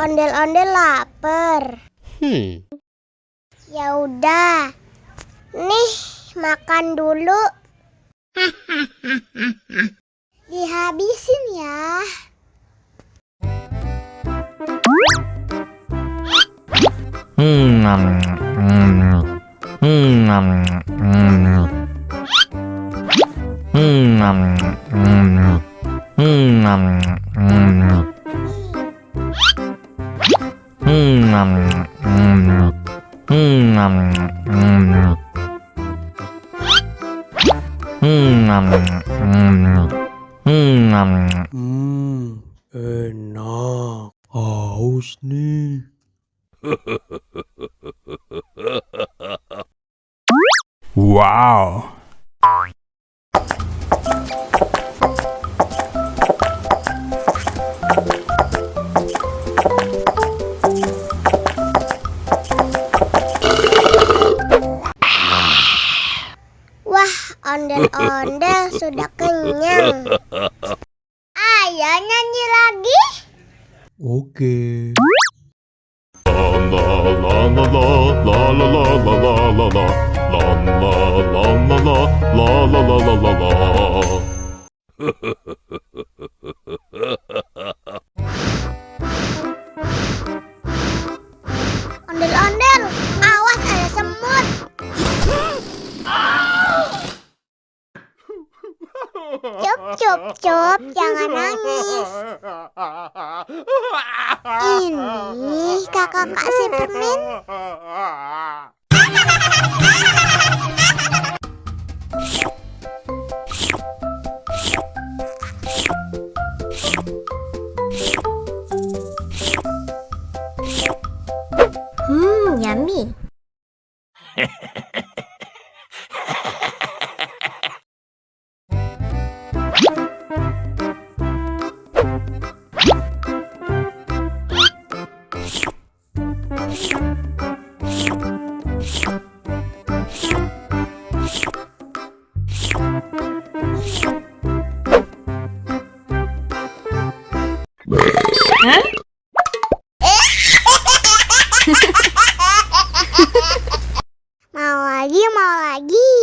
Ondel-ondel lapar. Ya udah. Nih, makan dulu. Dihabisin ya. Enak. Haus nih. Wow. Wah, ondel-ondel sudah kenyang. Ayo nyanyi lagi. Oke. Ondel-ondel, awas ada semut. Cup, cup, cup, jangan nangis. Ini kakak kasih permen. Yummy. Mau lagi, mau lagi.